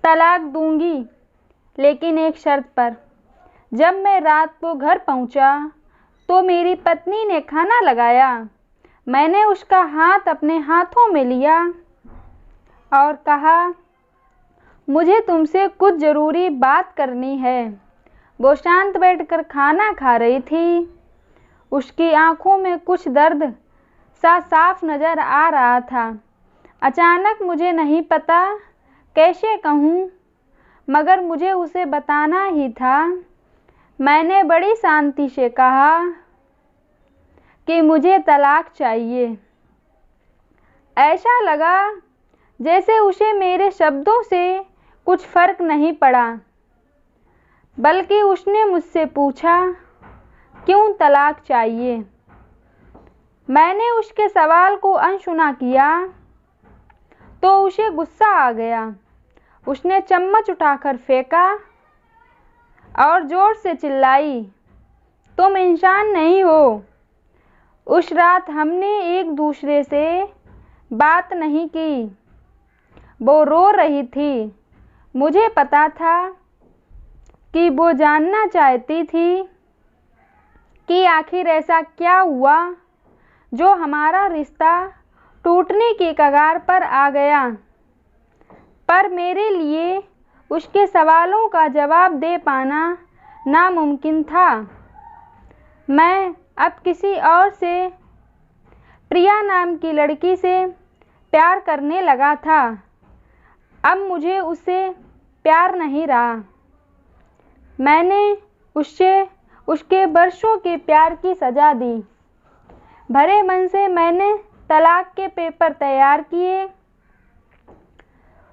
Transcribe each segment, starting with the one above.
तलाक दूंगी, लेकिन एक शर्त पर। जब मैं रात को घर पहुंचा तो मेरी पत्नी ने खाना लगाया। मैंने उसका हाथ अपने हाथों में लिया और कहा, मुझे तुमसे कुछ ज़रूरी बात करनी है। वो शांत बैठकर खाना खा रही थी। उसकी आंखों में कुछ दर्द सा साफ नज़र आ रहा था। अचानक, मुझे नहीं पता कैसे कहूँ, मगर मुझे उसे बताना ही था। मैंने बड़ी शांति से कहा कि मुझे तलाक चाहिए। ऐसा लगा जैसे उसे मेरे शब्दों से कुछ फर्क नहीं पड़ा, बल्कि उसने मुझसे पूछा, क्यों तलाक चाहिए? मैंने उसके सवाल को अनसुना किया तो उसे गुस्सा आ गया। उसने चम्मच उठाकर फेंका और जोर से चिल्लाई, तुम इंसान नहीं हो। उस रात हमने एक दूसरे से बात नहीं की। वो रो रही थी। मुझे पता था कि वो जानना चाहती थी कि आखिर ऐसा क्या हुआ जो हमारा रिश्ता टूटने की कगार पर आ गया। पर मेरे लिए उसके सवालों का जवाब दे पाना नामुमकिन था। मैं अब किसी और से, प्रिया नाम की लड़की से प्यार करने लगा था। अब मुझे उससे प्यार नहीं रहा। मैंने उससे उसके वर्षों के प्यार की सज़ा दी। भरे मन से मैंने तलाक के पेपर तैयार किए।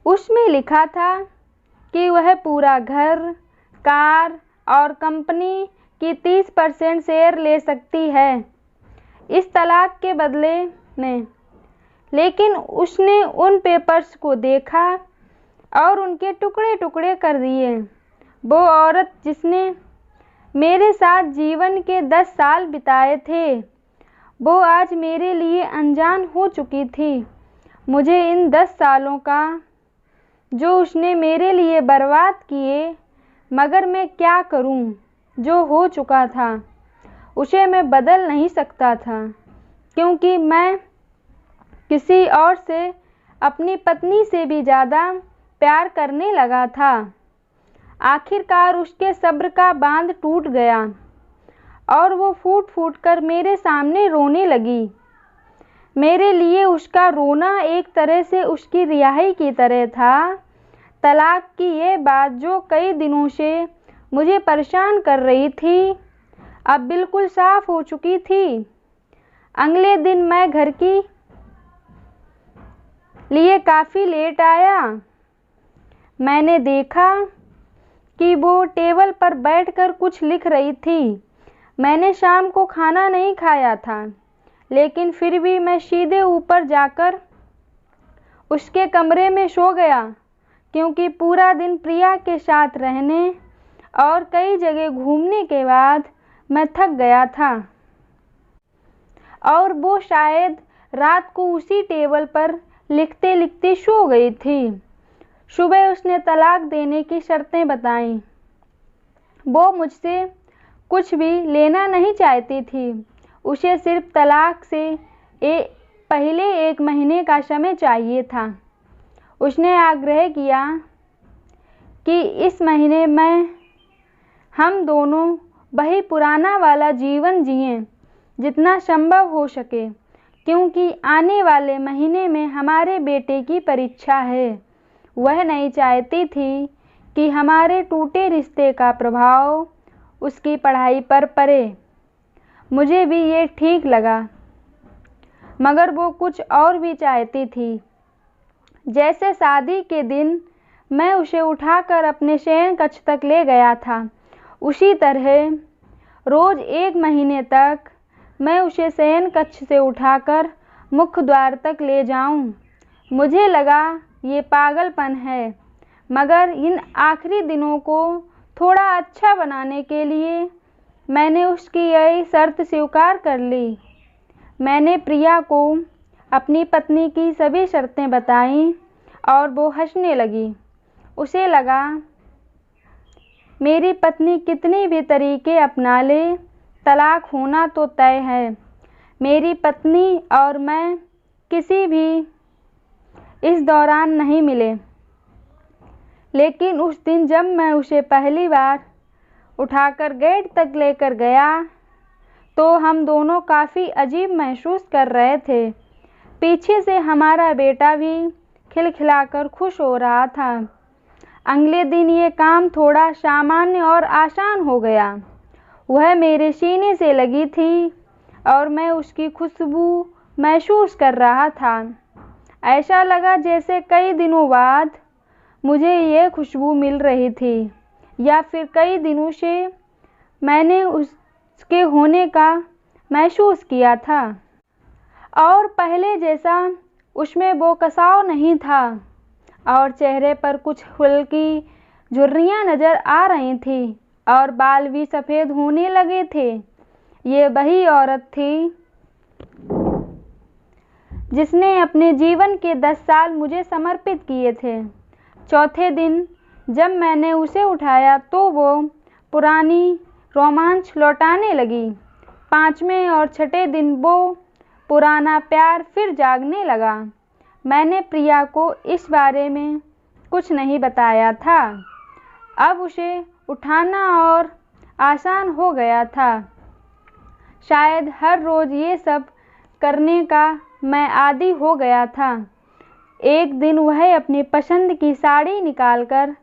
उसमें लिखा था कि वह पूरा घर, कार और कंपनी की 30% शेयर ले सकती है इस तलाक के बदले में। लेकिन उसने उन पेपर्स को देखा और उनके टुकड़े टुकड़े कर दिए। वो औरत जिसने मेरे साथ जीवन के 10 साल बिताए थे, वो आज मेरे लिए अनजान हो चुकी थी। मुझे इन 10 सालों का जो उसने मेरे लिए बर्बाद किए, मगर मैं क्या करूं? जो हो चुका था उसे मैं बदल नहीं सकता था, क्योंकि मैं किसी और से अपनी पत्नी से भी ज़्यादा प्यार करने लगा था। आखिरकार उसके सब्र का बांध टूट गया और वो फूट फूट कर मेरे सामने रोने लगी। मेरे लिए उसका रोना एक तरह से उसकी रिहाई की तरह था। तलाक की ये बात जो कई दिनों से मुझे परेशान कर रही थी, अब बिल्कुल साफ हो चुकी थी। अगले दिन मैं घर की लिए काफ़ी लेट आया। मैंने देखा कि वो टेबल पर बैठकर कुछ लिख रही थी। मैंने शाम को खाना नहीं खाया था, लेकिन फिर भी मैं सीधे ऊपर जाकर उसके कमरे में सो गया, क्योंकि पूरा दिन प्रिया के साथ रहने और कई जगह घूमने के बाद मैं थक गया था और वो शायद रात को उसी टेबल पर लिखते लिखते सो गई थी। सुबह उसने तलाक देने की शर्तें बताईं। वो मुझसे कुछ भी लेना नहीं चाहती थी। उसे सिर्फ तलाक से पहले 1 महीने का समय चाहिए था। उसने आग्रह किया कि इस महीने में हम दोनों वही पुराना वाला जीवन जिएं, जितना संभव हो सके, क्योंकि आने वाले महीने में हमारे बेटे की परीक्षा है। वह नहीं चाहती थी कि हमारे टूटे रिश्ते का प्रभाव उसकी पढ़ाई पर पड़े। मुझे भी ये ठीक लगा, मगर वो कुछ और भी चाहती थी। जैसे शादी के दिन मैं उसे उठाकर अपने शयन कक्ष तक ले गया था, उसी तरह रोज़ 1 महीने तक मैं उसे शयन कक्ष से उठाकर मुख्य द्वार तक ले जाऊं। मुझे लगा ये पागलपन है, मगर इन आखिरी दिनों को थोड़ा अच्छा बनाने के लिए मैंने उसकी यही शर्त स्वीकार कर ली। मैंने प्रिया को अपनी पत्नी की सभी शर्तें बताईं और वो हंसने लगी। उसे लगा मेरी पत्नी कितनी भी तरीके अपना ले, तलाक होना तो तय है। मेरी पत्नी और मैं किसी भी इस दौरान नहीं मिले, लेकिन उस दिन जब मैं उसे पहली बार उठाकर गेट तक लेकर गया तो हम दोनों काफ़ी अजीब महसूस कर रहे थे। पीछे से हमारा बेटा भी खिलखिलाकर खुश हो रहा था। अगले दिन ये काम थोड़ा सामान्य और आसान हो गया। वह मेरे सीने से लगी थी और मैं उसकी खुशबू महसूस कर रहा था। ऐसा लगा जैसे कई दिनों बाद मुझे ये खुशबू मिल रही थी, या फिर कई दिनों से मैंने उसके होने का महसूस किया था। और पहले जैसा उसमें वो कसाव नहीं था और चेहरे पर कुछ हल्की झुर्रियाँ नज़र आ रही थीं और बाल भी सफ़ेद होने लगे थे। ये वही औरत थी जिसने अपने जीवन के 10 साल मुझे समर्पित किए थे। चौथे दिन जब मैंने उसे उठाया तो वो पुरानी रोमांच लौटाने लगी। 5वें और 6ठे दिन वो पुराना प्यार फिर जागने लगा। मैंने प्रिया को इस बारे में कुछ नहीं बताया था। अब उसे उठाना और आसान हो गया था। शायद हर रोज़ ये सब करने का मैं आदी हो गया था। एक दिन वह अपनी पसंद की साड़ी निकालकर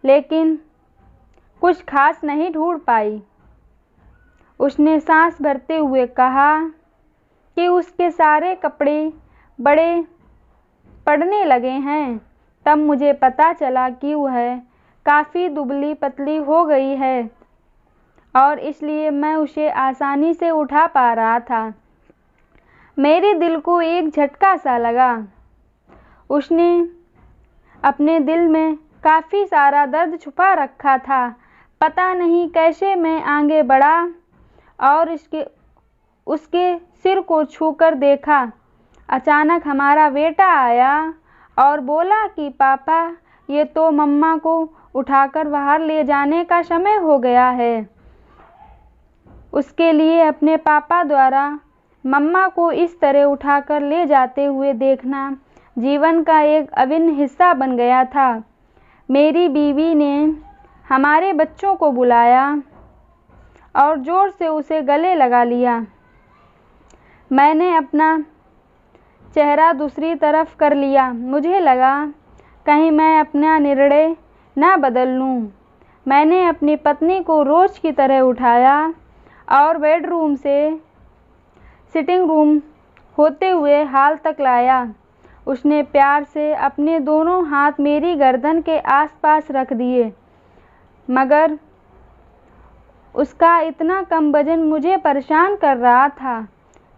लेकिन कुछ खास नहीं ढूंढ पाई। उसने सांस भरते हुए कहा कि उसके सारे कपड़े बड़े पड़ने लगे हैं। तब मुझे पता चला कि वह काफ़ी दुबली पतली हो गई है और इसलिए मैं उसे आसानी से उठा पा रहा था। मेरे दिल को एक झटका सा लगा। उसने अपने दिल में काफ़ी सारा दर्द छुपा रखा था। पता नहीं कैसे मैं आगे बढ़ा और उसके सिर को छूकर देखा। अचानक हमारा बेटा आया और बोला कि पापा, ये तो मम्मा को उठाकर बाहर ले जाने का समय हो गया है। उसके लिए अपने पापा द्वारा मम्मा को इस तरह उठाकर ले जाते हुए देखना जीवन का एक अभिन्न हिस्सा बन गया था। मेरी बीवी ने हमारे बच्चों को बुलाया और ज़ोर से उसे गले लगा लिया। मैंने अपना चेहरा दूसरी तरफ कर लिया। मुझे लगा कहीं मैं अपना निर्णय न बदल लूं। मैंने अपनी पत्नी को रोज़ की तरह उठाया और बेडरूम से सिटिंग रूम होते हुए हॉल तक लाया। उसने प्यार से अपने दोनों हाथ मेरी गर्दन के आसपास रख दिए, मगर उसका इतना कम वजन मुझे परेशान कर रहा था।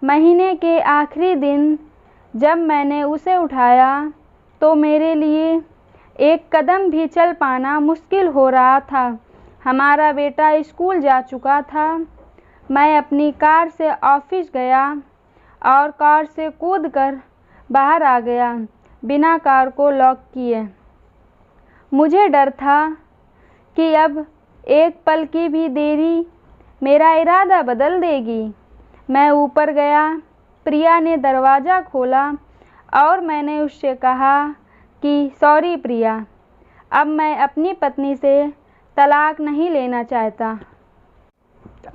महीने के आखिरी दिन जब मैंने उसे उठाया तो मेरे लिए एक कदम भी चल पाना मुश्किल हो रहा था। हमारा बेटा स्कूल जा चुका था। मैं अपनी कार से ऑफिस गया और कार से कूदकर बाहर आ गया, बिना कार को लॉक किए। मुझे डर था कि अब एक पल की भी देरी मेरा इरादा बदल देगी। मैं ऊपर गया। प्रिया ने दरवाज़ा खोला और मैंने उससे कहा कि सॉरी प्रिया, अब मैं अपनी पत्नी से तलाक नहीं लेना चाहता।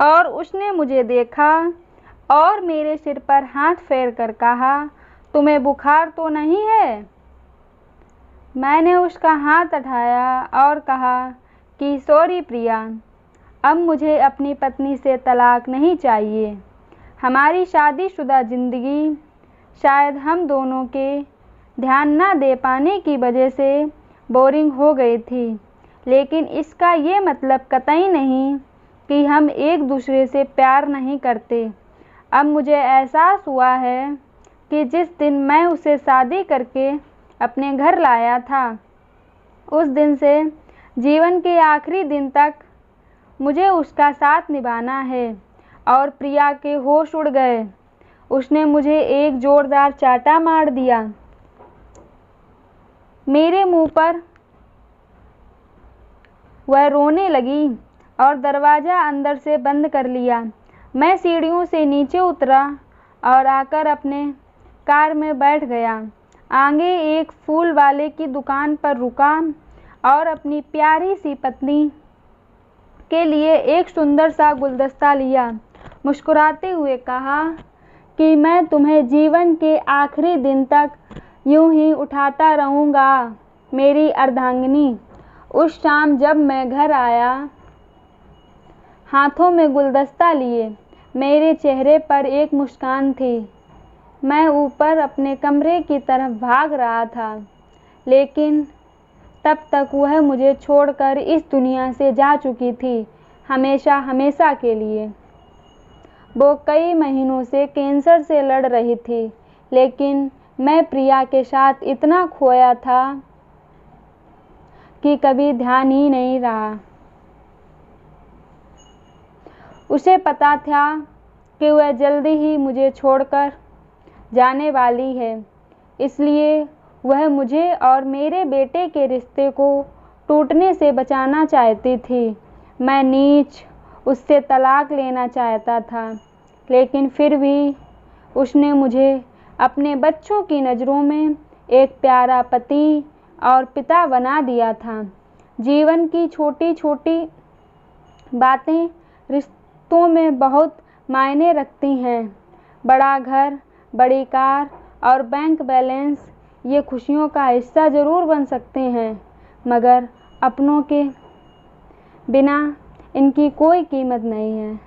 और उसने मुझे देखा और मेरे सिर पर हाथ फेर कर कहा, तुम्हें बुखार तो नहीं है? मैंने उसका हाथ उठाया और कहा कि सॉरी प्रिया, अब मुझे अपनी पत्नी से तलाक नहीं चाहिए। हमारी शादीशुदा ज़िंदगी शायद हम दोनों के ध्यान न दे पाने की वजह से बोरिंग हो गई थी, लेकिन इसका ये मतलब कतई नहीं कि हम एक दूसरे से प्यार नहीं करते। अब मुझे एहसास हुआ है कि जिस दिन मैं उसे शादी करके अपने घर लाया था, उस दिन से जीवन के आखिरी दिन तक मुझे उसका साथ निभाना है। और प्रिया के होश उड़ गए। उसने मुझे एक जोरदार चाटा मार दिया। मेरे मुंह पर वह रोने लगी और दरवाज़ा अंदर से बंद कर लिया। मैं सीढ़ियों से नीचे उतरा और आकर अपने कार में बैठ गया। आगे एक फूल वाले की दुकान पर रुका और अपनी प्यारी सी पत्नी के लिए एक सुंदर सा गुलदस्ता लिया। मुस्कुराते हुए कहा कि मैं तुम्हें जीवन के आखिरी दिन तक यूं ही उठाता रहूँगा, मेरी अर्धांगिनी। उस शाम जब मैं घर आया, हाथों में गुलदस्ता लिए, मेरे चेहरे पर एक मुस्कान थी। मैं ऊपर अपने कमरे की तरफ भाग रहा था, लेकिन तब तक वह मुझे छोड़कर इस दुनिया से जा चुकी थी, हमेशा हमेशा के लिए। वो कई महीनों से कैंसर से लड़ रही थी, लेकिन मैं प्रिया के साथ इतना खोया था कि कभी ध्यान ही नहीं रहा। उसे पता था कि वह जल्दी ही मुझे छोड़कर जाने वाली है, इसलिए वह मुझे और मेरे बेटे के रिश्ते को टूटने से बचाना चाहती थी। मैं नीच उससे तलाक लेना चाहता था, लेकिन फिर भी उसने मुझे अपने बच्चों की नज़रों में एक प्यारा पति और पिता बना दिया था। जीवन की छोटी छोटी बातें रिश्तों में बहुत मायने रखती हैं। बड़ा घर, बड़ी कार और बैंक बैलेंस ये खुशियों का हिस्सा ज़रूर बन सकते हैं, मगर अपनों के बिना इनकी कोई कीमत नहीं है।